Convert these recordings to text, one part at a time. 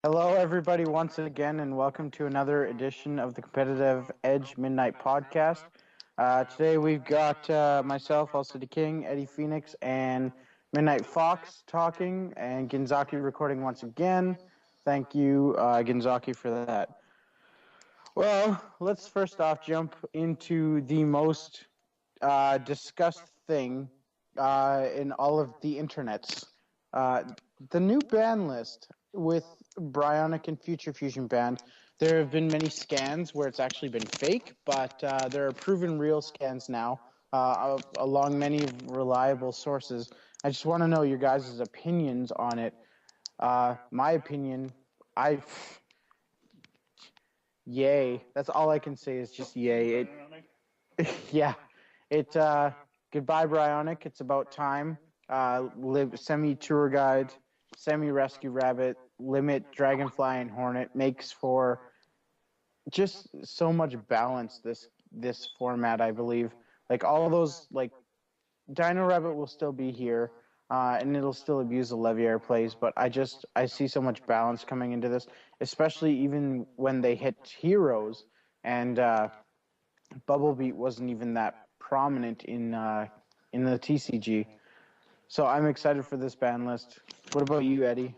Hello, everybody, once again, and welcome to another edition of the Competitive Edge Midnight Podcast. Today we've got myself, also the King, Eddie Phoenix, and Midnight Fox talking, and Ginzaki recording once again. Thank you, Ginzaki, for that. Well, let's first off jump into the most discussed thing in all of the internets. The new ban list with Bryonic and Future Fusion banned. There have been many scans where it's actually been fake, but there are proven real scans now along many reliable sources. I just want to know your guys' opinions on it. My opinion, yay. That's all I can say is just yay. Yeah. Goodbye, Bryonic. It's about time. Semi-tour guide, semi-rescue rabbit, limit dragonfly and hornet makes for just so much balance this format, I believe. Like all those, like Dino Rabbit will still be here, and it'll still abuse the Leviair plays, but I see so much balance coming into this, especially even when they hit heroes, and Bubble Beat wasn't even that prominent in the TCG. So I'm excited for this ban list. What about you, Eddie?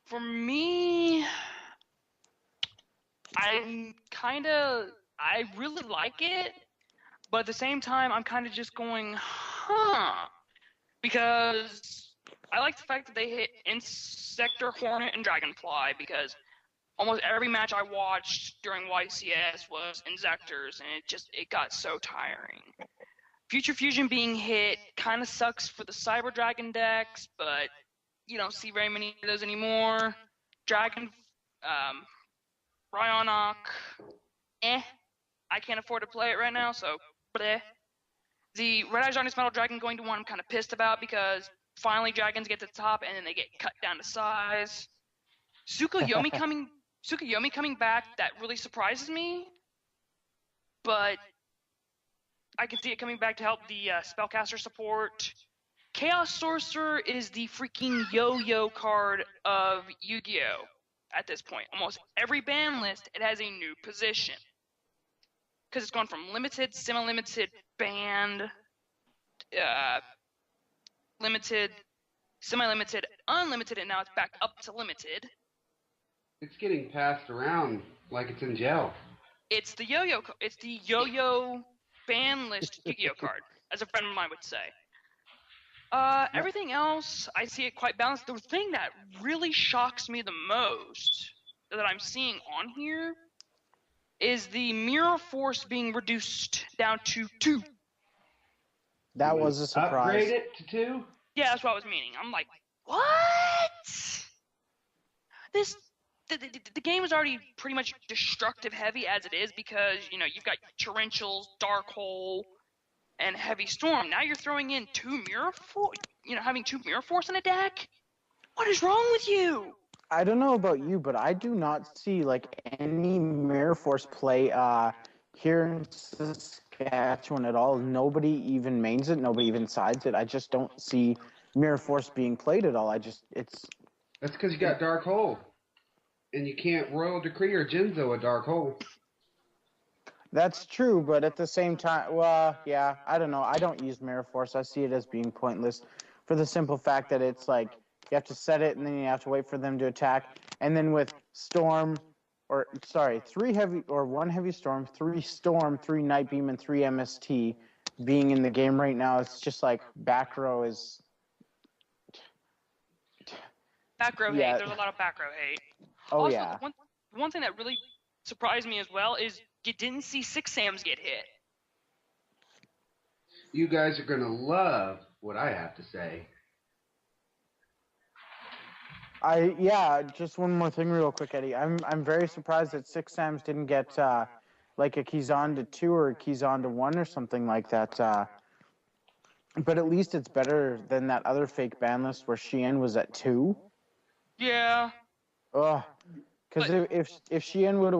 For me, I really like it, but at the same time, I'm kind of just going, because I like the fact that they hit Insector, Hornet, and Dragonfly, because almost every match I watched during YCS was Insectors, and it got so tiring. Future Fusion being hit kind of sucks for the Cyber Dragon decks, but you don't see very many of those anymore. Bryonic, I can't afford to play it right now, so bleh. The Red Eyes Darkness Metal Dragon going to one I'm kind of pissed about because finally dragons get to the top and then they get cut down to size. Tsukuyomi coming back, that really surprises me, but I can see it coming back to help the spellcaster support. Chaos Sorcerer is the freaking yo-yo card of Yu-Gi-Oh! At this point. Almost every ban list, it has a new position. Because it's gone from limited, semi-limited, banned, limited, semi-limited, unlimited, and now it's back up to limited. It's getting passed around like it's in jail. It's the yo-yo ban list Yu-Gi-Oh! Card, as a friend of mine would say. Everything else, I see it quite balanced. The thing that really shocks me the most that I'm seeing on here is the Mirror Force being reduced down to 2. That was a surprise. Upgrade it to 2? Yeah, that's what I was meaning. I'm like, what? The game is already pretty much destructive heavy as it is because, you've got Torrentials, Dark Hole, and Heavy Storm. Now you're throwing in 2 Mirror Force, having 2 Mirror Force in a deck? What is wrong with you? I don't know about you, but I do not see any Mirror Force play here in Saskatchewan at all. Nobody even mains it. Nobody even sides it. I just don't see Mirror Force being played at all. That's because you got Dark Hole, and you can't Royal Decree or Jinzo a Dark Hole. That's true, but at the same time, well, yeah, I don't know. I don't use Mirror Force. I see it as being pointless for the simple fact that it's like you have to set it and then you have to wait for them to attack. And then with Storm, 3 heavy or 1 heavy Storm, 3 Storm, 3 Night Beam, and 3 MST being in the game right now, it's just like back row is. Back row hate. There's a lot of back row hate. Oh, also, yeah. One thing that really surprised me as well is you didn't see 6 Sams get hit. You guys are going to love what I have to say. Just one more thing real quick, Eddie. I'm very surprised that 6 Sams didn't get like a Kizan to 2 or a Kizan to 1 or something like that. But at least it's better than that other fake ban list where Shein was at 2. Yeah. Ugh. Because if Shein would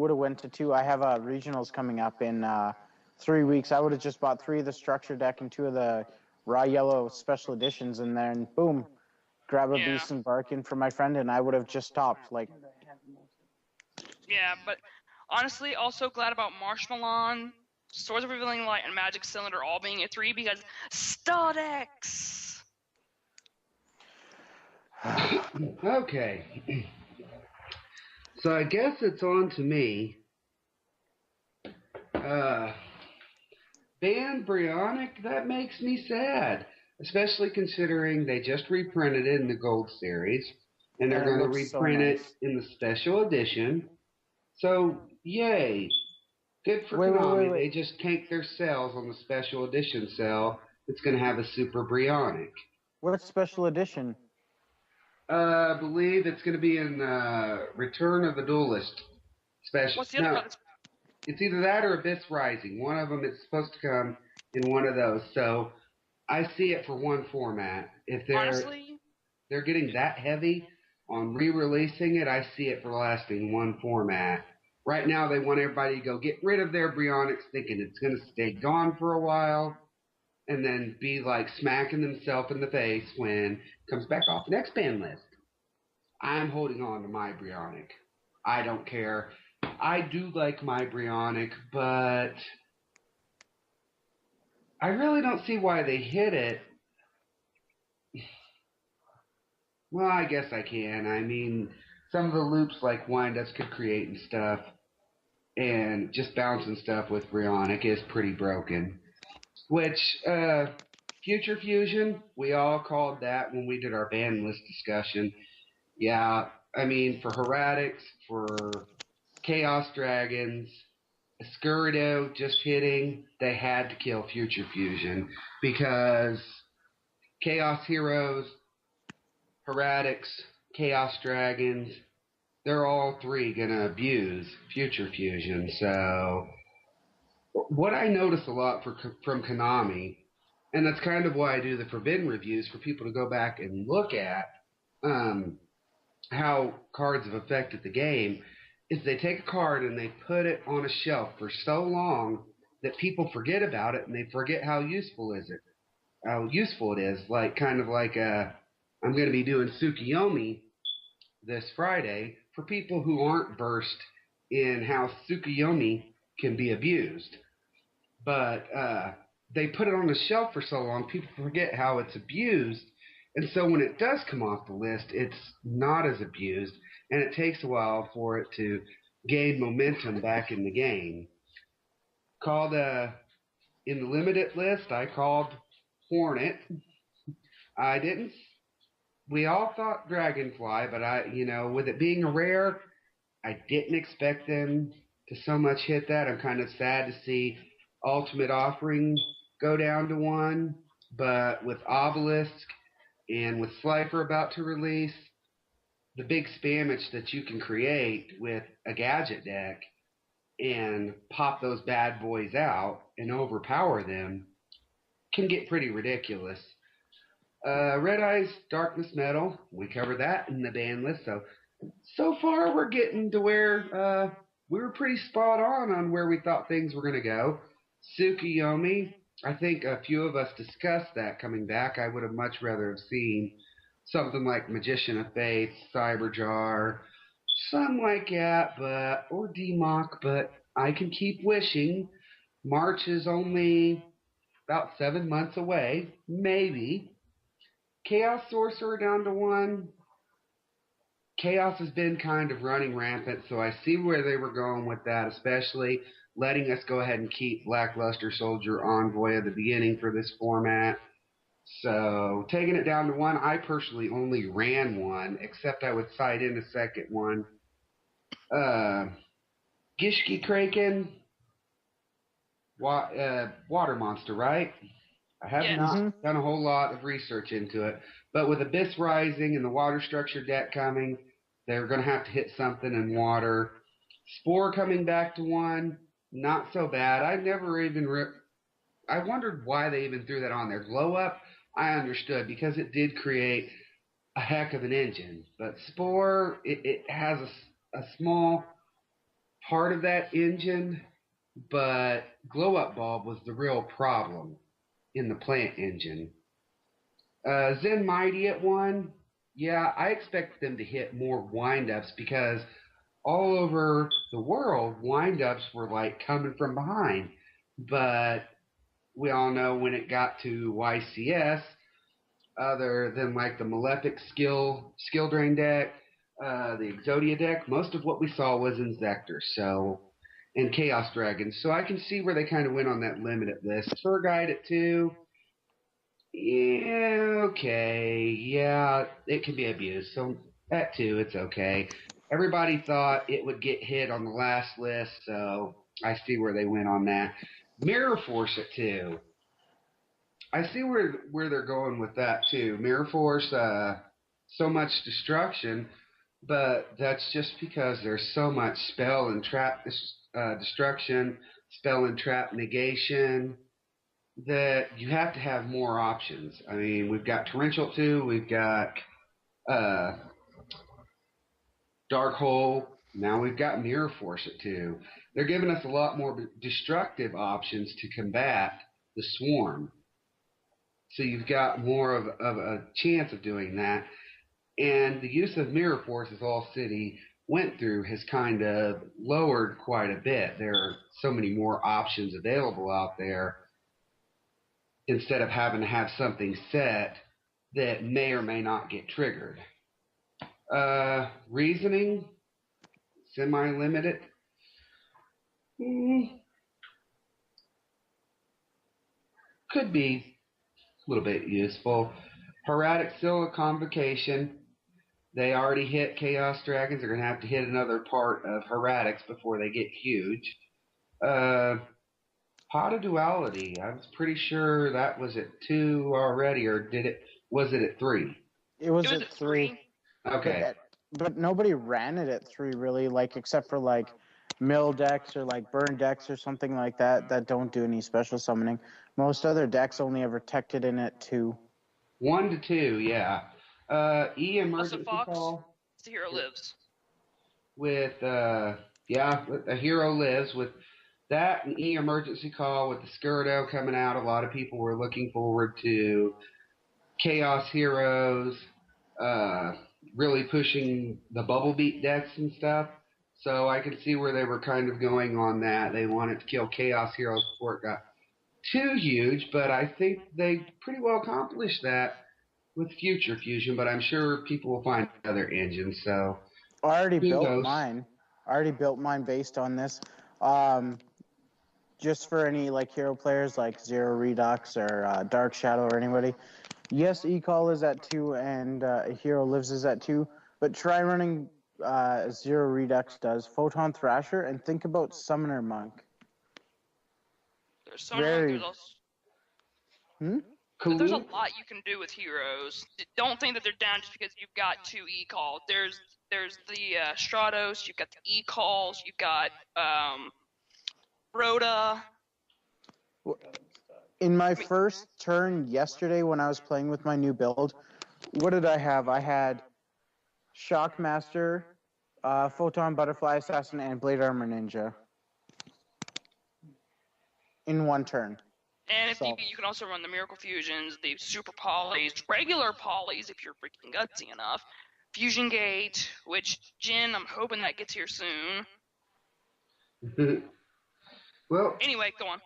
have went to 2, I have regionals coming up in 3 weeks. I would have just bought 3 of the structure deck and 2 of the raw yellow special editions, and then boom, grab a Yeah. Beast and Barkin for my friend, and I would have just stopped. Like, Yeah, but honestly, also glad about Marshmallow, Swords of Revealing Light, and Magic Cylinder all being at 3 because Stadex. Okay. So I guess it's on to me. Banned Brionic, that makes me sad. Especially considering they just reprinted it in the Gold Series. And they're And it going to looks so reprint nice. it in the Special Edition. So, yay. Good for Wait. Konami. They just tanked their sales on the Special Edition sale. It's going to have a Super Brionic. What special edition? I believe it's going to be in Return of the Duelist special. What's the other one? It's either that or Abyss Rising. One of them is supposed to come in one of those. So I see it for one format. If Honestly, they're getting that heavy on re-releasing it, I see it for lasting one format. Right now, they want everybody to go get rid of their Brionics, thinking it's going to stay gone for a while, and then be like smacking themselves in the face when it comes back off the next ban list. I'm holding on to my Brionic. I don't care. I do like my Brionic, but I really don't see why they hit it. Well, I guess I can. I mean, some of the loops like windups could create and stuff, and just bouncing stuff with Brionic is pretty broken. Which, Future Fusion, we all called that when we did our ban list discussion. Yeah, I mean, for Heretics, for Chaos Dragons, Escurido just hitting, they had to kill Future Fusion because Chaos Heroes, Heretics, Chaos Dragons, they're all three going to abuse Future Fusion. So what I notice a lot from Konami, and that's kind of why I do the Forbidden reviews, for people to go back and look at how cards have affected the game, is they take a card and they put it on a shelf for so long that people forget about it and they forget how useful it is. Like kind of like I'm going to be doing Tsukiyomi this Friday for people who aren't versed in how Tsukiyomi can be abused. But they put it on the shelf for so long, people forget how it's abused. And so when it does come off the list, it's not as abused, and it takes a while for it to gain momentum back in the game. Called in the limited list, I called Hornet. I didn't. We all thought Dragonfly, but with it being a rare, I didn't expect them to so much hit that. I'm kind of sad to see Ultimate Offering go down to 1, but with Obelisk and with Slifer about to release, the big spammage that you can create with a gadget deck and pop those bad boys out and overpower them can get pretty ridiculous. Red Eyes Darkness Metal, we covered that in the ban list, so far we're getting to where we were pretty spot on where we thought things were going to go. Tsukiyomi, I think a few of us discussed that coming back. I would have much rather have seen something like Magician of Faith, Cyberjar, something like that, or DMOC, but I can keep wishing. March is only about 7 months away, maybe. Chaos Sorcerer down to 1. Chaos has been kind of running rampant, so I see where they were going with that, especially letting us go ahead and keep Lackluster Soldier Envoy at the beginning for this format. So taking it down to 1, I personally only ran 1, except I would side in a second one. Gishki Kraken, Water Monster, right? I have not done a whole lot of research into it, but with Abyss Rising and the Water Structure deck coming, they're going to have to hit something in water. Spore coming back to 1, not so bad. I never even I wondered why they even threw that on there. Glow Up, I understood, because it did create a heck of an engine. But Spore, it has a small part of that engine, but Glow Up Bulb was the real problem in the plant engine. Zen Mighty at 1, Yeah, I expect them to hit more windups because all over the world, windups were like coming from behind. But we all know when it got to YCS, other than like the Malefic skill drain deck, the Exodia deck, most of what we saw was Inzektor, so and Chaos Dragons. So I can see where they kind of went on that limited list. Tour Guide at 2. Yeah, okay. Yeah, it can be abused. So at 2, it's okay. Everybody thought it would get hit on the last list, so I see where they went on that. Mirror Force at 2. I see where they're going with that too. Mirror Force, so much destruction, but that's just because there's so much spell and trap destruction, spell and trap negation that you have to have more options. I mean, we've got Torrential 2, we've got uh, Dark Hole, now we've got Mirror Force at 2. They're giving us a lot more destructive options to combat the Swarm. So you've got more of a chance of doing that. And the use of Mirror Force, as All City went through, has kind of lowered quite a bit. There are so many more options available out there instead of having to have something set that may or may not get triggered. Reasoning, semi-limited. Could be a little bit useful. Heradic Scylla Convocation. They already hit Chaos Dragons. They're going to have to hit another part of Heretics before they get huge. Pot of Duality. I was pretty sure that was at 2 already, or was it at 3? It was at 3. Okay. But nobody ran it at 3 really, like except for like mill decks or like burn decks or something like that that don't do any special summoning. Most other decks only ever teched it in at 2. 1 to 2, yeah. Emergency Call. The Hero Lives. With a Hero Lives with that and Emergency Call with the Skirdo coming out. A lot of people were looking forward to Chaos Heroes, really pushing the Bubble Beat decks and stuff. So I could see where they were kind of going on that. They wanted to kill Chaos Heroes before it got too huge, but I think they pretty well accomplished that with Future Fusion, but I'm sure people will find other engines, so I already built mine based on this. Just for any like hero players like Zero Redux or Dark Shadow or anybody. Yes, E-Call is at 2 and Hero Lives is at 2, but try running Zero Redux does Photon Thrasher and think about Summoner Monk. There's Summoner Monk. Cool. There's a lot you can do with heroes. Don't think that they're down just because you've got 2 E-Call. There's the Stratos, you've got the E-Calls, you've got Rhoda. In my first turn yesterday when I was playing with my new build, what did I have? I had Shockmaster, Photon Butterfly Assassin, and Blade Armor Ninja in one turn. And if you can also run the Miracle Fusions, the Super Polys, regular Polys if you're freaking gutsy enough, Fusion Gate, which, Jin, I'm hoping that gets here soon. Well, anyway, go on.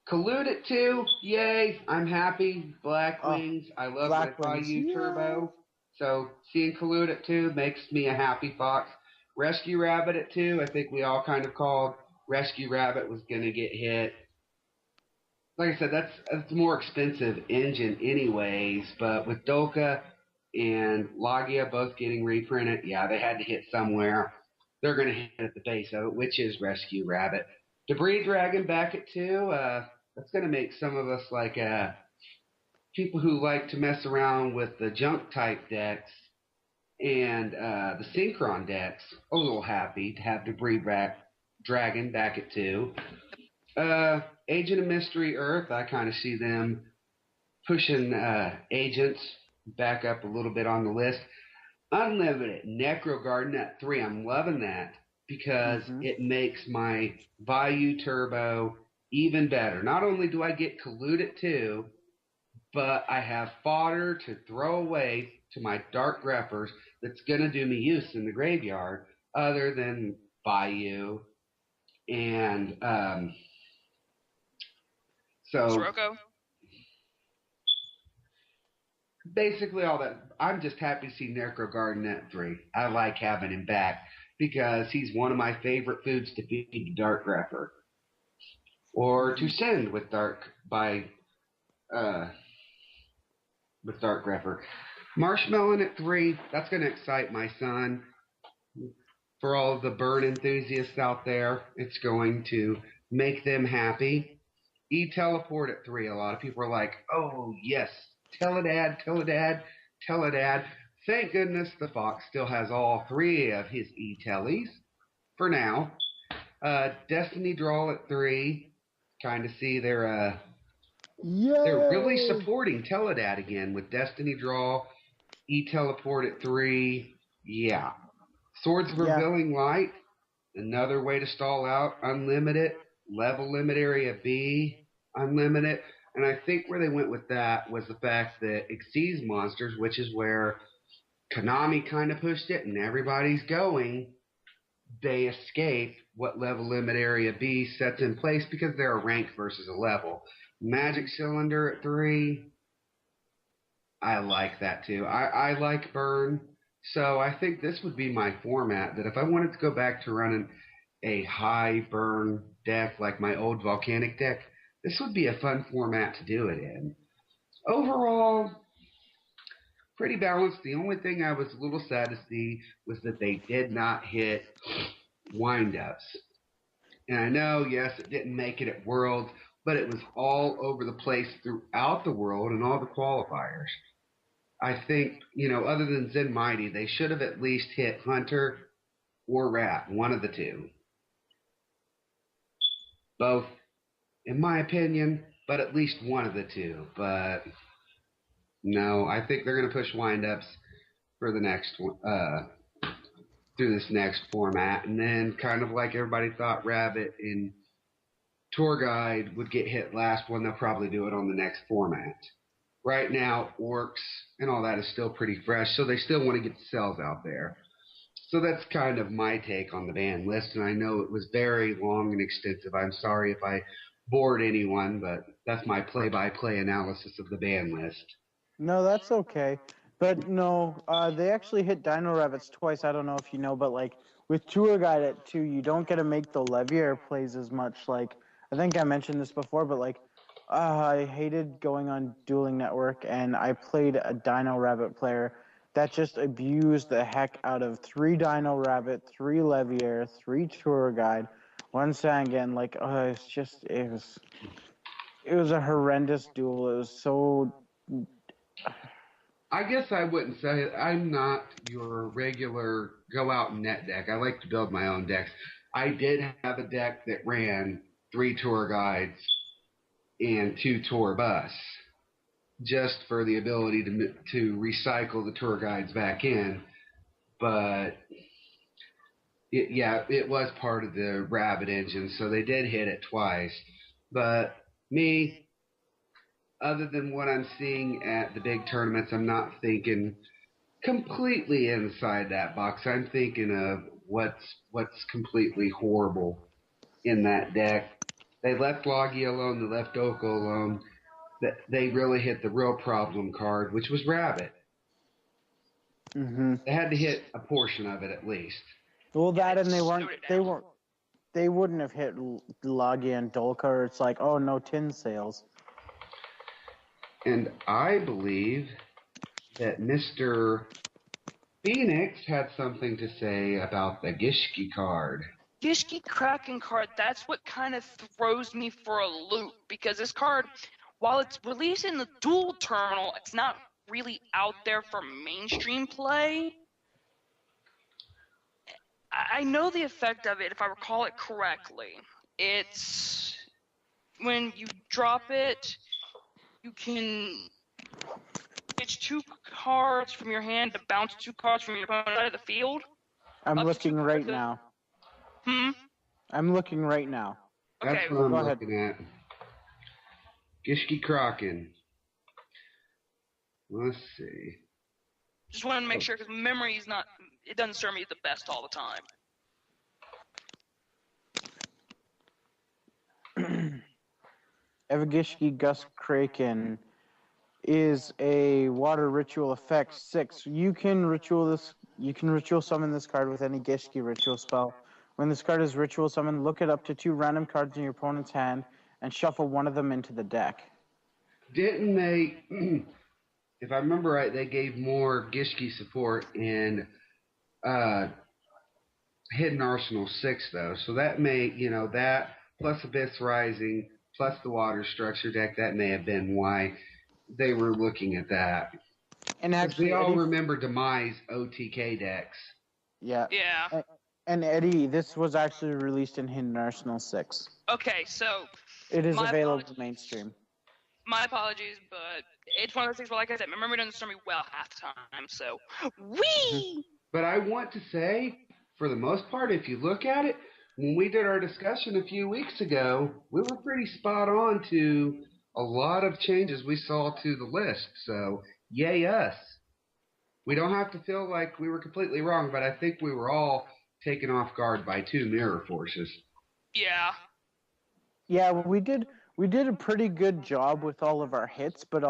Collude at 2, yay, I'm happy. Black Wings, I love my Bayou Turbo. So seeing Collude at 2 makes me a happy fox. Rescue Rabbit at 2, I think we all kind of called Rescue Rabbit was going to get hit. Like I said, that's a more expensive engine anyways, but with Dolka and Logia both getting reprinted, yeah, they had to hit somewhere. They're going to hit at the base of it, which is Rescue Rabbit. Debris Dragon back at 2, that's going to make some of us like people who like to mess around with the junk type decks and the Synchron decks a little happy to have Debris Dragon back at 2. Agent of Mystery Earth, I kind of see them pushing agents back up a little bit on the list. Unlimited Necro Garden at 3, I'm loving that because it makes my Bayou Turbo even better. Not only do I get Collude at 2, but I have fodder to throw away to my dark greffers that's going to do me use in the graveyard other than Bayou and so Sirocco? basically all that. I'm just happy to see Necro Garden at 3. I like having him back because he's one of my favorite foods to feed the dark greffer or to send with dark greffer. Marshmallow at 3. That's going to excite my son. For all of the burn enthusiasts out there, it's going to make them happy. E-Teleport at 3. A lot of people are like, oh, yes, Teledad, Teledad, Teledad. Thank goodness the Fox still has all 3 of his E-Tellies for now. Destiny Draw at 3. Kind of see they're really supporting Teledad again with Destiny Draw, E-Teleport at 3. Yeah. Swords of Revealing Light, another way to stall out, unlimited, level limit area B, unlimited. And I think where they went with that was the fact that Xyz monsters, which is where Konami kind of pushed it and everybody's going, they escape what level limit area B sets in place because they're a rank versus a level. Magic Cylinder at 3, I like that too. I like Burn. So I think this would be my format, that if I wanted to go back to running a high burn deck like my old Volcanic deck, this would be a fun format to do it in. Overall, pretty balanced. The only thing I was a little sad to see was that they did not hit windups. And I know, yes, it didn't make it at Worlds, but it was all over the place throughout the world and all the qualifiers. I think, other than Zen Mighty, they should have at least hit Hunter or Rat, one of the two. Both, in my opinion, but at least one of the two. But no, I think they're going to push windups for the next one, through this next format. And then kind of like everybody thought Rabbit and Tour Guide would get hit last one, they'll probably do it on the next format. Right now, Orcs and all that is still pretty fresh, so they still want to get the cells out there. So that's kind of my take on the ban list, and I know it was very long and extensive. I'm sorry if I bored anyone, but that's my play-by-play analysis of the ban list. No, that's okay. But no, they actually hit Dino Rabbits twice. I don't know if you know, but like with Tour Guide at 2, you don't get to make the Levier plays as much. Like, I think I mentioned this before, but like, I hated going on Dueling Network, and I played a Dino Rabbit player that just abused the heck out of 3 Dino Rabbit, 3 Levier, 3 Tour Guide, 1 Sangan. Like, it was a horrendous duel. It was so. I guess I wouldn't say it. I'm not your regular go out and net deck. I like to build my own decks. I did have a deck that ran 3 Tour Guides and 2 Tour Bus, just for the ability to recycle the Tour Guides back in. But it was part of the Rabbit engine, so they did hit it twice. But me, other than what I'm seeing at the big tournaments, I'm not thinking completely inside that box. I'm thinking of what's completely horrible in that deck. They left Logi alone. They left Oko alone. They really hit the real problem card, which was Rabbit. Mm-hmm. They had to hit a portion of it at least. Well, that and they wouldn't have hit Logi and Dolka. It's like, oh, no tin sales. And I believe that Mr. Phoenix had something to say about the Gishki card. Gishki Kraken card, that's what kind of throws me for a loop, because this card, while it's released in the dual terminal, it's not really out there for mainstream play. I know the effect of it, if I recall it correctly. It's when you drop it, you can pitch 2 cards from your hand to bounce 2 cards from your opponent out of the field. I'm looking right now. I'm looking right now. That's Okay. what I'm looking at. Gishki Kraken. Let's see. Just wanted to make sure because memory is not. It doesn't serve me the best all the time. Evagishki Gus Kraken is a water ritual effect 6. You can ritual summon this card with any Gishki ritual spell. When this card is ritual summoned, look at up to 2 random cards in your opponent's hand and shuffle one of them into the deck. Didn't they, if I remember right, they gave more Gishki support in Hidden Arsenal 6, though. So that may, that plus Abyss Rising plus the water structure deck, that may have been why they were looking at that. And actually, we all remember Demise OTK decks. Yeah. Yeah. And Eddie, this was actually released in Hidden Arsenal 6. Okay, so it is available mainstream. My apologies, but it's one of those things where, like I said, my memory doesn't serve me well half the time, so whee! But I want to say, for the most part, if you look at it, when we did our discussion a few weeks ago, we were pretty spot on to a lot of changes we saw to the list. So, yay us. We don't have to feel like we were completely wrong, but I think we were all taken off guard by 2 mirror forces. Yeah. Yeah, we did a pretty good job with all of our hits, but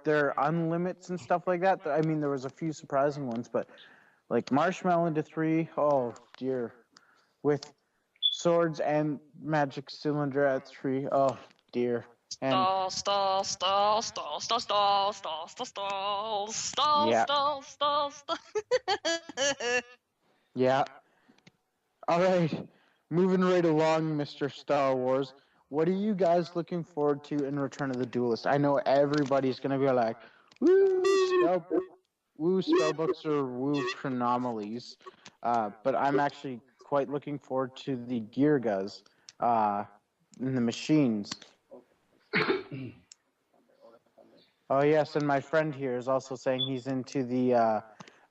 their unlimits and stuff like that. I mean, there was a few surprising ones, but like Marshmallow into 3, oh dear. With Swords and Magic Cylinder at 3, oh dear. And stall. Yeah. All right. Moving right along, Mr. Star Wars. What are you guys looking forward to in Return of the Duelist? I know everybody's going to be like, woo spellbooks or woo chronomalies. But I'm actually quite looking forward to the Geargas in the machines. Oh, yes, and my friend here is also saying he's into the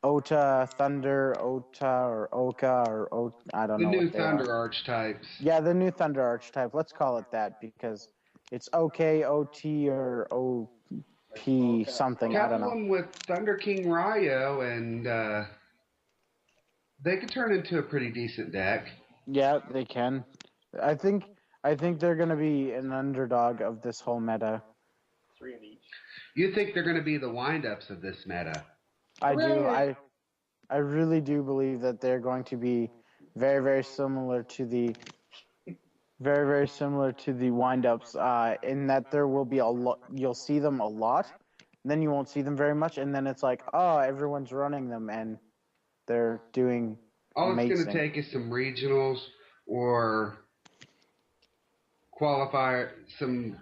Ota, Thunder, Ota, or Oka, or I don't know. The new what they Thunder are. archetypes. Yeah, the new Thunder archetype. Let's call it that because it's OK, OT, or OP something. I don't know. Couple them with Thunder King Ryo, and they could turn into a pretty decent deck. Yeah, they can. I think they're going to be an underdog of this whole meta. 3 in each. You think they're going to be the wind-ups of this meta? I do. I really do believe that they're going to be very, very similar to the wind-ups in that there will be a lot. You'll see them a lot, and then you won't see them very much, and then it's like, oh, everyone's running them, and they're doing All amazing. it's going to take is some regionals or qualifier, some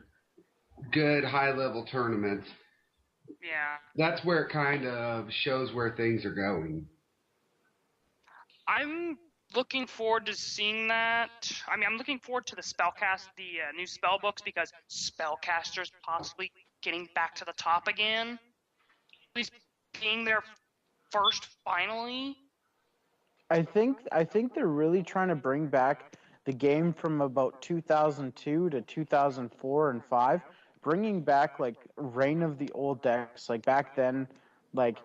good high-level tournaments. Yeah. That's where it kind of shows where things are going. I'm looking forward to seeing that. I mean, I'm looking forward to the new spell books, because spellcasters possibly getting back to the top again. At least being there first, finally. I think they're really trying to bring back the game from about 2002 to 2004 and 5, bringing back like Reign of the Old decks. Like back then, like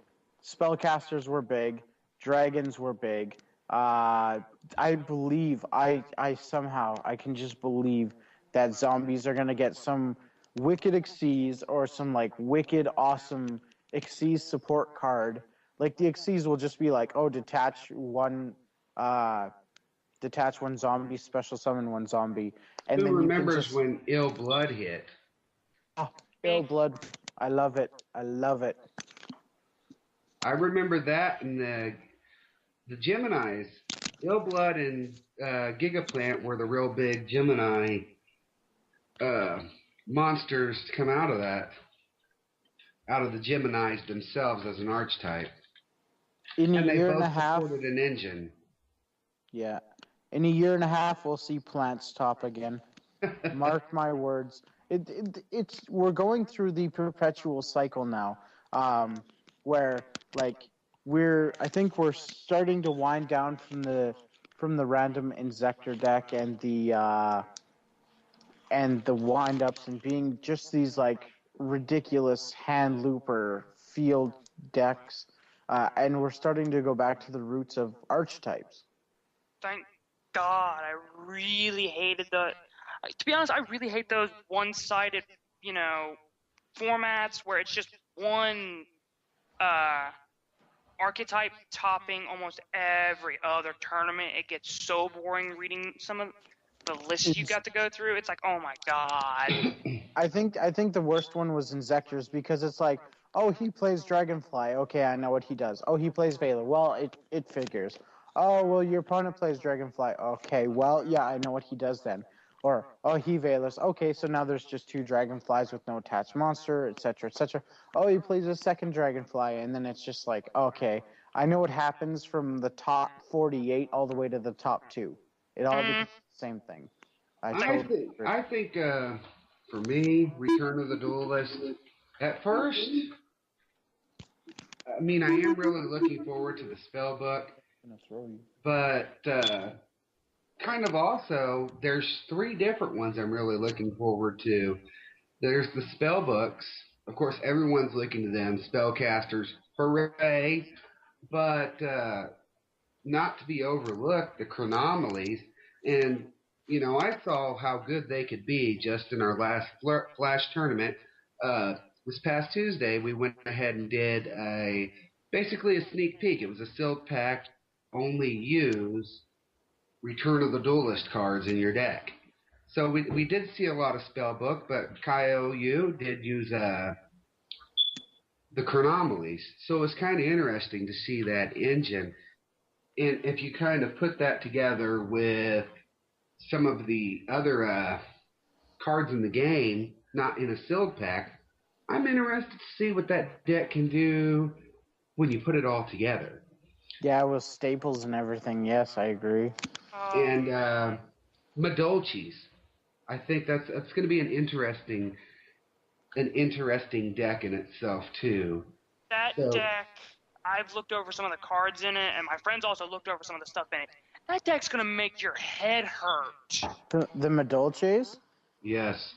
spellcasters were big, dragons were big. I believe I can just believe that zombies are gonna get some wicked Xyz or some like wicked awesome Xyz support card. Like the Xyz will just be like, oh, detach one zombie, special summon one zombie, and Who then remembers you can just... when Ill Blood hit? Oh, Ill Blood, I love it. I remember that in the Geminis. Ill Blood and Gigaplant were the real big Gemini monsters to come out of the Geminis themselves as an archetype. In a year both and a half, supported an engine. Yeah. In a year and a half, we'll see plants top again. Mark my words. We're going through the perpetual cycle now, where like I think we're starting to wind down from the random Inzektor deck and the wind ups and being just these like ridiculous hand looper field decks. and we're starting to go back to the roots of archetypes. Thank God. I really hated to be honest, I really hate those one-sided, formats where it's just one archetype topping almost every other tournament. It gets so boring reading some of the lists you got to go through. It's like, oh my God. I think the worst one was Inzectors because it's like, oh, he plays Dragonfly. Okay, I know what he does. Oh, he plays Veiler. Well, it figures. Oh, well, your opponent plays Dragonfly. Okay, well, yeah, I know what he does then. Or, oh, he Veilers. Okay, so now there's just 2 Dragonflies with no attached monster, etc., etc. Oh, he plays a second Dragonfly, and then it's just like, okay, I know what happens from the top 48 all the way to the top 2. It all becomes the same thing. I think for me, Return of the Duelist, at first, I mean, I am really looking forward to the spell book, but kind of also, there's 3 different ones I'm really looking forward to. There's the spell books. Of course, everyone's looking to them. Spellcasters, hooray! But not to be overlooked, the Chronomalies. And, I saw how good they could be just in our last Flash tournament. This past Tuesday, we went ahead and did basically a sneak peek. It was a sealed pack, only use Return of the Duelist cards in your deck. So we did see a lot of Spellbook, but Kyo did use the Chronomalies. So it was kind of interesting to see that engine. And if you kind of put that together with some of the other cards in the game, not in a sealed pack, I'm interested to see what that deck can do when you put it all together. Yeah, with staples and everything. Yes, I agree. And Madolches. I think that's going to be an interesting deck in itself too. That deck, I've looked over some of the cards in it, and my friends also looked over some of the stuff in it. That deck's gonna make your head hurt. The Madolches? Yes.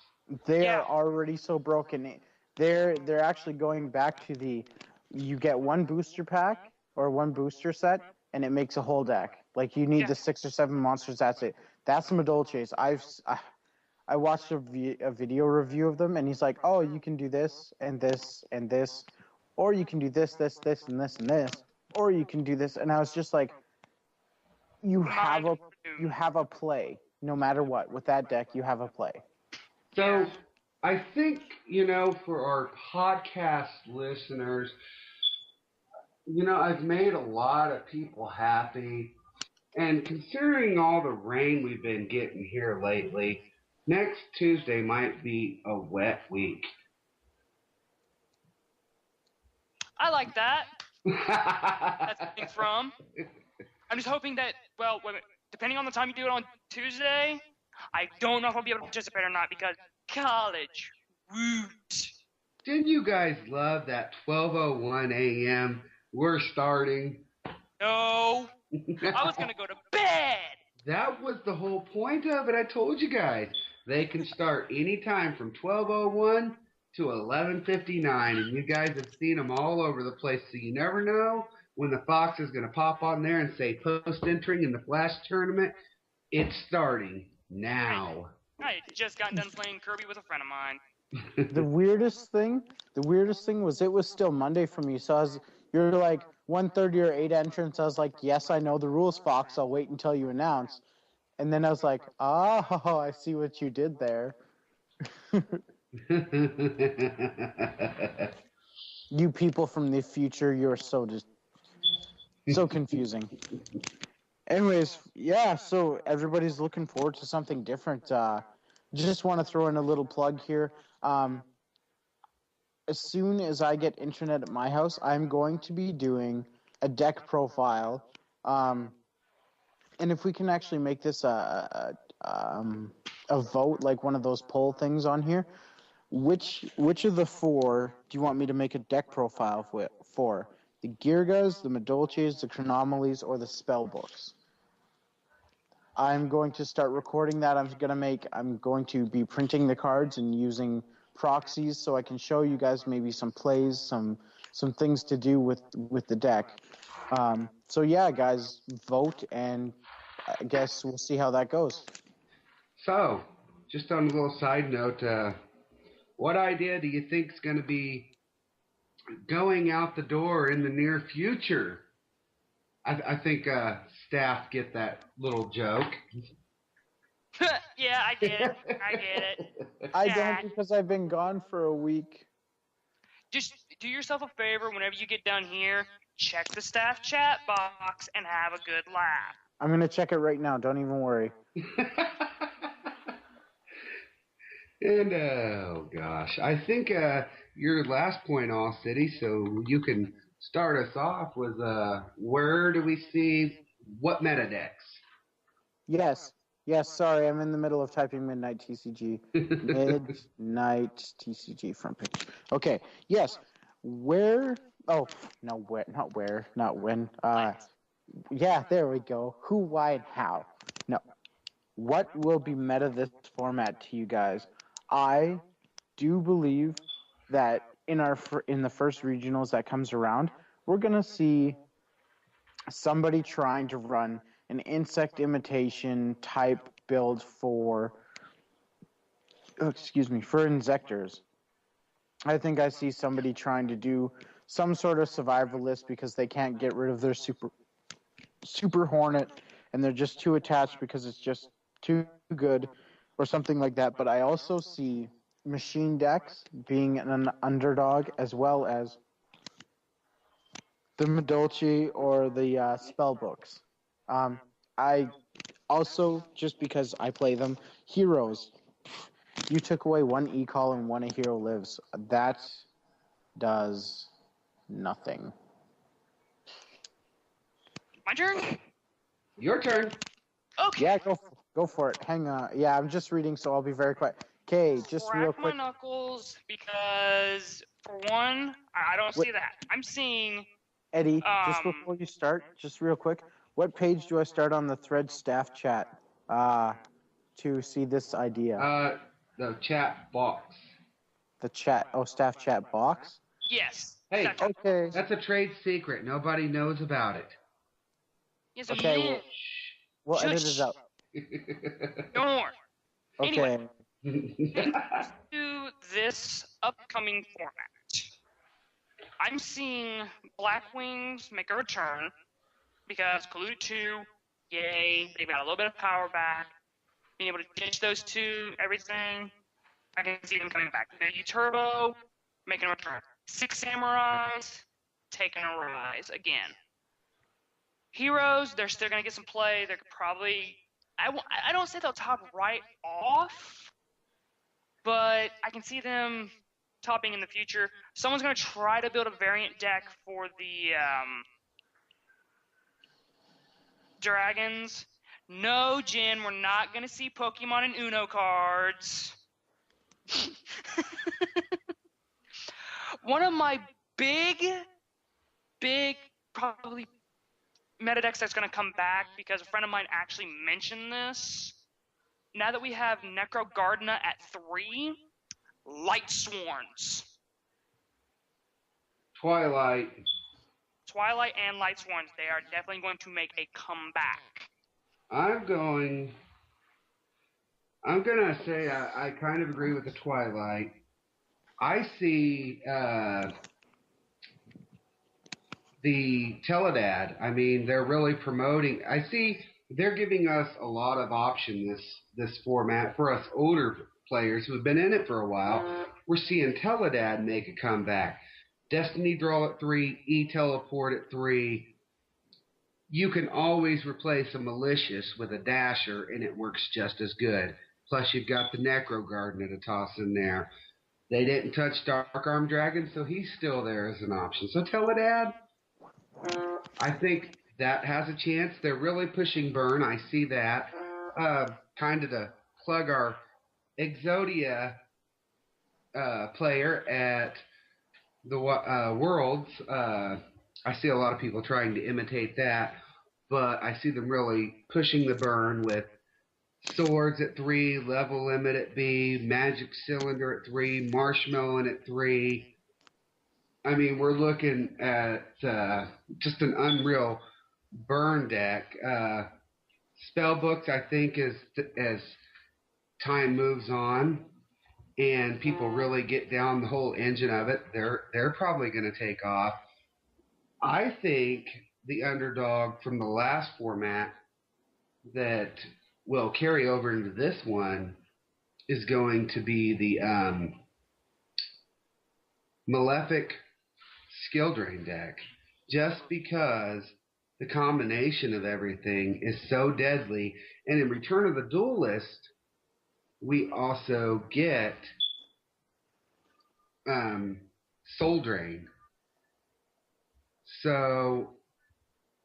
They are already so broken. They're actually going back to you get 1 booster pack or 1 booster set, and it makes a whole deck. Like you need the 6 or 7 monsters. That's it. That's the Madolches. I watched a video review of them, and he's like, oh, you can do this and this and this, or you can do this, this, this, and this, and this, or you can do this. And I was just like, you have a play. No matter what. With that deck, you have a play. So I think, for our podcast listeners, I've made a lot of people happy. And considering all the rain we've been getting here lately, next Tuesday might be a wet week. I like that. That's coming from. I'm just hoping that, depending on the time you do it on Tuesday, I don't know if I'll be able to participate or not because college. Woot. Didn't you guys love that 12:01 a.m. we're starting? No. I was going to go to bed. That was the whole point of it. I told you guys. They can start anytime from 12:01 to 11:59, and you guys have seen them all over the place, so you never know when the Fox is going to pop on there and say post-entering in the Flash tournament. It's starting now. I just got done playing Kirby with a friend of mine. The weirdest thing was it was still Monday for me. So you're like 1:30 or 8 entrance. I was like, yes, I know the rules, Fox. I'll wait until you announce. And then I was like, oh, I see what you did there. You people from the future, you're so confusing. Anyways, so everybody's looking forward to something different. Just want to throw in a little plug here. As soon as I get internet at my house, I'm going to be doing a deck profile. And if we can actually make this a vote, like one of those poll things on here, which of the 4 do you want me to make a deck profile for? The Girgas, the Madolches, the Chronomalies, or the Spellbooks? I'm going to start recording that. I'm going to be printing the cards and using proxies so I can show you guys maybe some plays, some some things to do with the deck. So yeah, guys, vote, and I guess we'll see how that goes. So, just on a little side note, what idea do you think is going to be going out the door in the near future? I think staff get that little joke. Yeah, I get it. I don't, because I've been gone for a week. Just do yourself a favor whenever you get down here, check the staff chat box and have a good laugh. I'm going to check it right now. Don't even worry. And, oh gosh, I think your last point, All City, so you can start us off with where do we see what meta decks? Yes, sorry, I'm in the middle of typing Midnight TCG. Midnight TCG front page. Okay, yes. Where? Oh, no, where? Not where, not when. Yeah, there we go. Who, why, and how. No. What will be meta this format to you guys? I do believe that in the first regionals that comes around, we're gonna see somebody trying to run an insect imitation type build for Inzectors. I think I see somebody trying to do some sort of survivalist because they can't get rid of their super hornet and they're just too attached because it's just too good or something like that. But I also see machine decks being an underdog, as well as the Medolci or the spell books. I also, just because I play them, heroes. You took away one e-call and one a hero lives. That does nothing. My turn? Your turn. Okay. Yeah, go for it. Hang on. Yeah, I'm just reading, so I'll be very quiet. Okay, just real Crack quick. my knuckles because, for one, I don't see that. I'm seeing... Eddie, just before you start, just real quick, what page do I start on the thread staff chat to see this idea? The chat box. The chat, staff chat box? Yes. Hey, okay. That's a trade secret. Nobody knows about it. Yes, okay, we'll edit it out. No more. Okay. Anyway, to this upcoming format. I'm seeing Black Wings make a return because Polluted 2, yay, they've got a little bit of power back. Being able to ditch those two, everything, I can see them coming back. Maybe Turbo, making a return. Six Samurais, taking a rise again. Heroes, they're still going to get some play. They're probably, I don't say they'll top right off, but I can see them topping in the future. Someone's going to try to build a variant deck for the Dragons. No, Jen, we're not going to see Pokemon and Uno cards. One of my big, probably meta decks that's going to come back, because a friend of mine actually mentioned this. Now that we have Necro Gardena at 3, Light Sworns. Twilight and Light Sworns, they are definitely going to make a comeback. I'm gonna say I kind of agree with the Twilight. I see the Teledad. I mean, they're really promoting. I see they're giving us a lot of option this format for us older players who have been in it for a while. We're seeing Teledad make a comeback. Destiny Draw at 3, E-Teleport at 3. You can always replace a Malicious with a Dasher, and it works just as good. Plus, you've got the Necro Gardena to toss in there. They didn't touch Dark Arm Dragon, so he's still there as an option. So Teledad, I think that has a chance. They're really pushing Burn. I see that. Kind of to plug our Exodia player at the Worlds. I see a lot of people trying to imitate that, but I see them really pushing the Burn with Swords at 3, Level Limit at B, Magic Cylinder at 3, Marshmallow at 3. I mean, we're looking at just an unreal burn deck. Spellbooks, I think, as time moves on and people really get down the whole engine of it, they're probably going to take off. I think the underdog from the last format that will carry over into this one is going to be the Malefic Skill Drain deck, just because the combination of everything is so deadly. And in Return of the Duelist, we also get Soul Drain. So,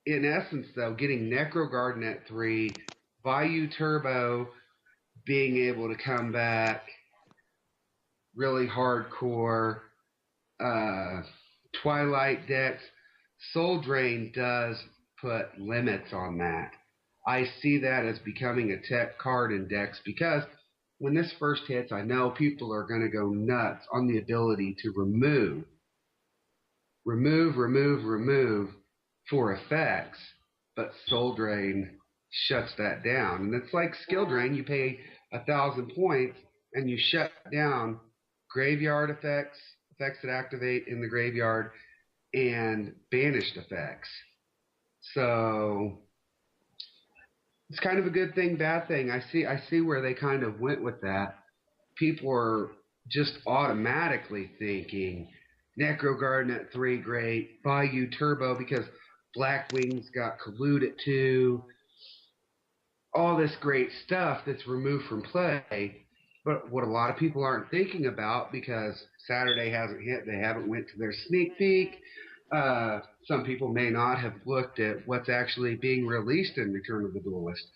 in essence, though, getting Necro Garden at 3, Bayou Turbo being able to come back really hardcore, Twilight decks, Soul Drain does put limits on that. I see that as becoming a tech card in decks because when this first hits, I know people are going to go nuts on the ability to remove for effects, but Soul Drain shuts that down. And it's like Skill Drain, you pay 1,000 points and you shut down graveyard effects that activate in the graveyard, and banished effects. So it's kind of a good thing, bad thing. I see where they kind of went with that. People are just automatically thinking Necro Garden at 3, great. Bayou Turbo because Blackwings got colluded to. All this great stuff that's removed from play. But what a lot of people aren't thinking about, because Saturday hasn't hit, they haven't went to their sneak peek. Some people may not have looked at what's actually being released in Return of the Duelist.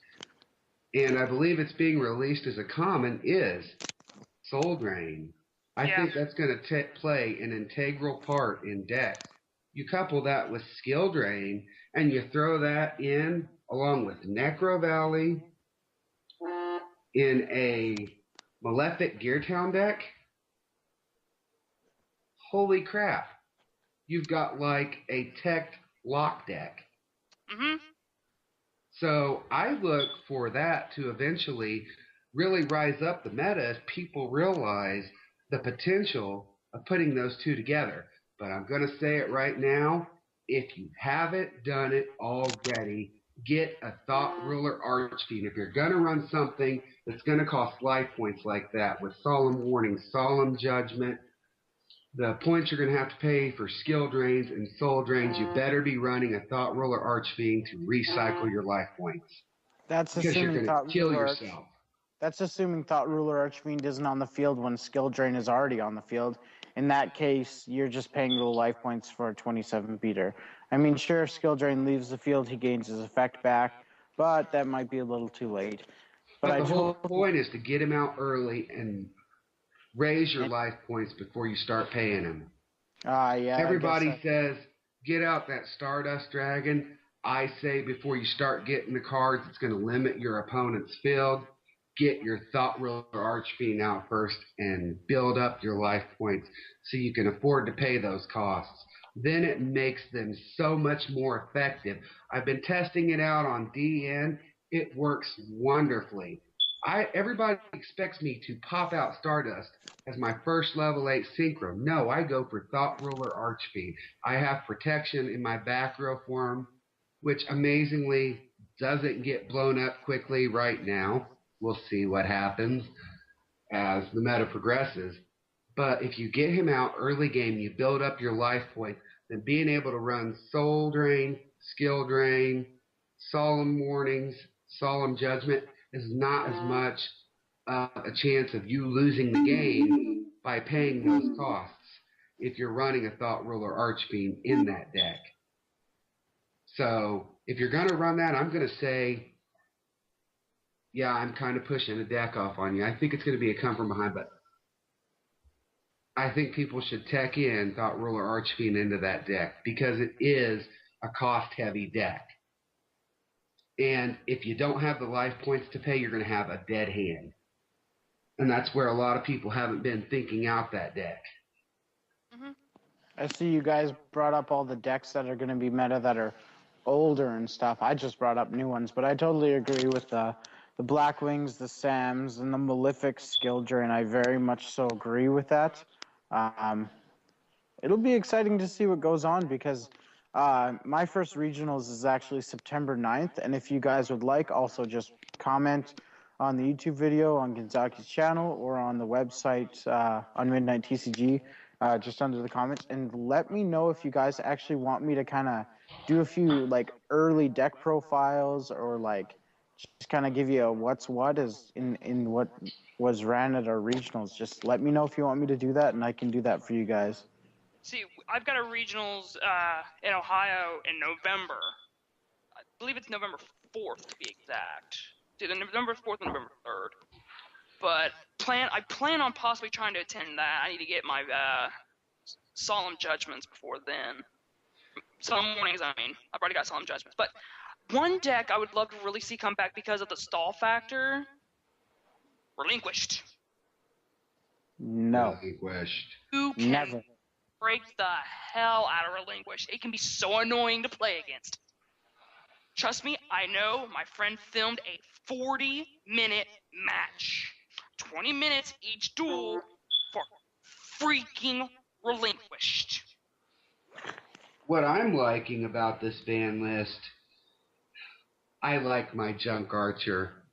And I believe it's being released as a common is Soul Drain. I think that's going to play an integral part in decks. You couple that with Skill Drain, and you throw that in along with Necro Valley in a Malefic Gear Town deck. Holy crap. You've got like a tech lock deck. Mm-hmm. So I look for that to eventually really rise up the meta as people realize the potential of putting those two together. But I'm going to say it right now. If you haven't done it already, get a Thought Ruler Archfiend. If you're going to run something that's going to cost life points like that with Solemn Warning, Solemn Judgment, the points you're going to have to pay for Skill Drains and Soul Drains, you better be running a Thought Ruler Archfiend to recycle your life points. That's because you're assuming going to kill yourself. That's assuming Thought Ruler Archfiend isn't on the field when Skill Drain is already on the field. In that case, you're just paying the life points for a 27 beater. I mean, sure, if Skill Drain leaves the field, he gains his effect back, but that might be a little too late. But the whole point is to get him out early and raise your life points before you start paying him. Yeah. Everybody says, get out that Stardust Dragon. I say before you start getting the cards, it's going to limit your opponent's field. Get your Thought Ruler Archfiend out first and build up your life points so you can afford to pay those costs. Then it makes them so much more effective. I've been testing it out on DN. It works wonderfully. Everybody expects me to pop out Stardust as my first level 8 synchro. No, I go for Thought Ruler Archfiend. I have protection in my back row form, which amazingly doesn't get blown up quickly right now. We'll see what happens as the meta progresses. But if you get him out early game, you build up your life points, then being able to run Soul Drain, Skill Drain, Solemn Warnings, Solemn Judgment is not as much a chance of you losing the game by paying those costs if you're running a Thought Ruler Archfiend in that deck. So if you're going to run that, I'm going to say, yeah, I'm kind of pushing the deck off on you. I think it's going to be a come from behind, but I think people should tech in Thought Ruler Archfiend into that deck because it is a cost-heavy deck. And if you don't have the life points to pay, you're going to have a dead hand. And that's where a lot of people haven't been thinking out that deck. Mm-hmm. I see you guys brought up all the decks that are going to be meta that are older and stuff. I just brought up new ones, but I totally agree with the Blackwings, the Sams, and the Malefic skill drain. I very much so agree with that. Um, it'll be exciting to see what goes on because my first regionals is actually September 9th, and if you guys would like, also just comment on the YouTube video on Gonzaki's channel or on the website on Midnight TCG, just under the comments, and let me know if you guys actually want me to kind of do a few like early deck profiles or like just kind of give you a what's what is in what was ran at our regionals. Just let me know if you want me to do that, and I can do that for you guys. See, I've got a regionals in Ohio in November. I believe it's November 4th to be exact. It's either November 4th or November 3rd. But I plan on possibly trying to attend that. I need to get my solemn judgments before then. Solemn warnings, I mean. I've already got solemn judgments. But one deck I would love to really see come back because of the stall factor. Relinquished. No. Relinquished. Who can Never. break the hell out of Relinquished? It can be so annoying to play against. Trust me, I know. My friend filmed a 40-minute match. 20 minutes each duel for freaking Relinquished. What I'm liking about this ban list, I like my Junk Archer.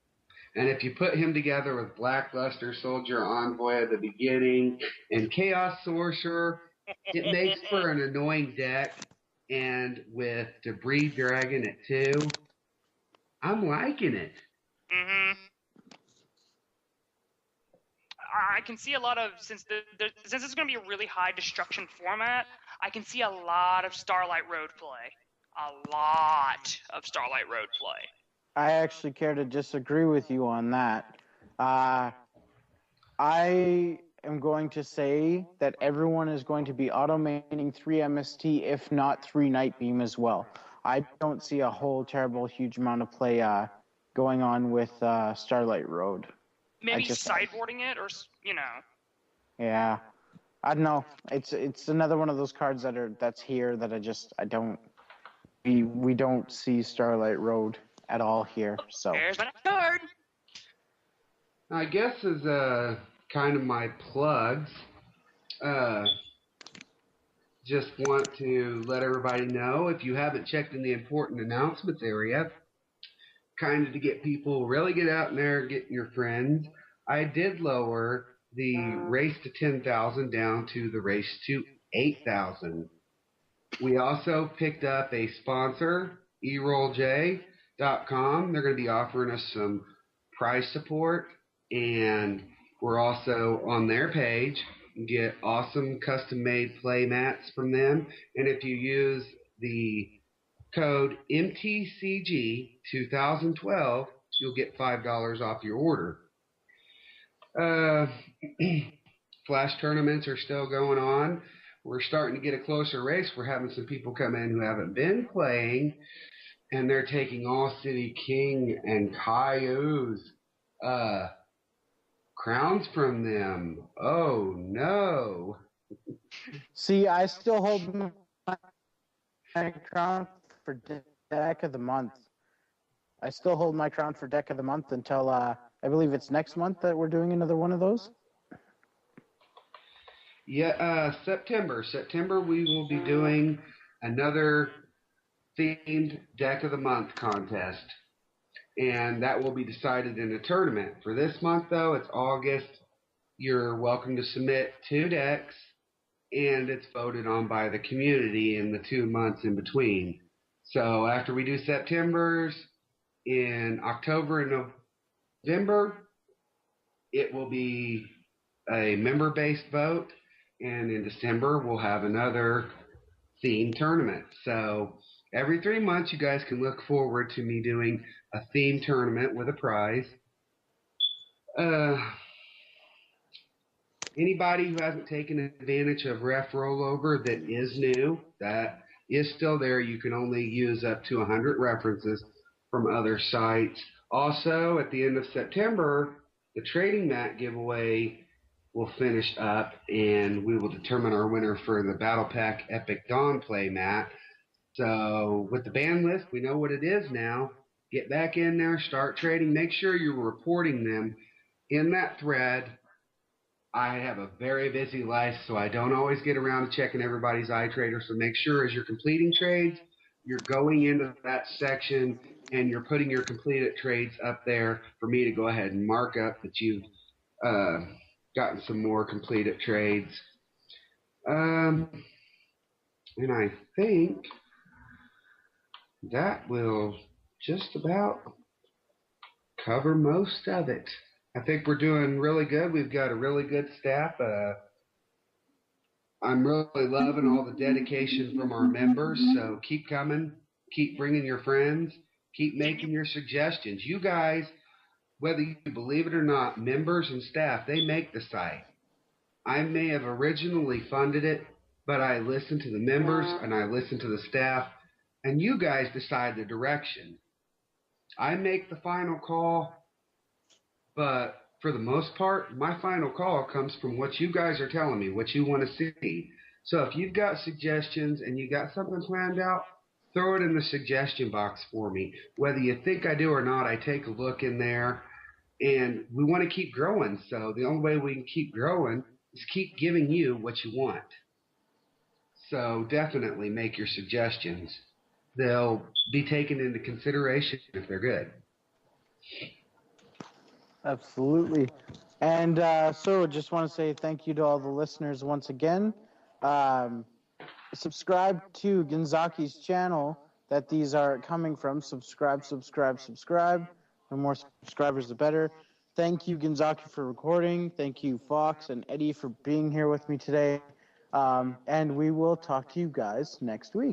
And if you put him together with Blackluster Soldier Envoy at the beginning and Chaos Sorcerer, it makes for an annoying deck. And with Debris Dragon at 2, I'm liking it. Mm-hmm. I can see a lot of, since this is going to be a really high destruction format, I can see a lot of Starlight Road play. A lot of Starlight Road play. I actually care to disagree with you on that. I am going to say that everyone is going to be auto-maining 3 MST, if not 3 Nightbeam as well. I don't see a whole terrible huge amount of play going on with Starlight Road. Maybe sideboarding it, or, you know. Yeah. I don't know. It's another one of those cards that's here that we don't see Starlight Road at all here. So There's my card. I guess as kind of my plugs, just want to let everybody know, if you haven't checked in the important announcements area, kind of to get people really get out in there, getting your friends, I did lower the race to 10,000 down to the race to 8,000. We also picked up a sponsor, eRollJ.com. They're going to be offering us some prize support, and we're also on their page. You get awesome custom-made play mats from them, and if you use the code MTCG2012, you'll get $5 off your order. Flash tournaments are still going on. We're starting to get a closer race. We're having some people come in who haven't been playing, and they're taking All City King and Caillou's crowns from them. Oh, no. see, I still hold my crown for deck of the month. I still hold my crown for deck of the month until I believe it's next month that we're doing another one of those. Yeah, September. September we will be doing another themed deck of the month contest, and that will be decided in a tournament. For this month, though, it's August. You're welcome to submit 2 decks, and it's voted on by the community in the 2 months in between. So after we do September's, in October and November, it will be a member-based vote, and in December we'll have another theme tournament. So every 3 months you guys can look forward to me doing a theme tournament with a prize. Anybody who hasn't taken advantage of Ref Rollover that is new, that is still there. You can only use up to 100 references from other sites. Also, at the end of September, the Trading Mat giveaway will finish up, and we will determine our winner for the Battle Pack Epic Dawn play mat. So with the ban list, we know what it is now. Get back in there, start trading. Make sure you're reporting them in that thread. I have a very busy life, so I don't always get around to checking everybody's iTrader. So make sure as you're completing trades, you're going into that section and you're putting your completed trades up there for me to go ahead and mark up that you've gotten some more completed trades. And I think that will just about cover most of it. I think we're doing really good. We've got a really good staff. I'm really loving all the dedication from our members. So keep coming. Keep bringing your friends. Keep making your suggestions. You guys, whether you believe it or not, members and staff, they make the site. I may have originally funded it, but I listen to the members and I listen to the staff, and you guys decide the direction. I make the final call, but for the most part, my final call comes from what you guys are telling me, what you want to see. So if you've got suggestions and you got something planned out, throw it in the suggestion box for me. Whether you think I do or not, I take a look in there, and we want to keep growing. So the only way we can keep growing is keep giving you what you want. So definitely make your suggestions. They'll be taken into consideration if they're good. Absolutely. And so just want to say thank you to all the listeners once again. Subscribe to Genzaki's channel that these are coming from. Subscribe. The more subscribers, the better. Thank you, Genzaki, for recording. Thank you, Fox and Eddie, for being here with me today. And we will talk to you guys next week.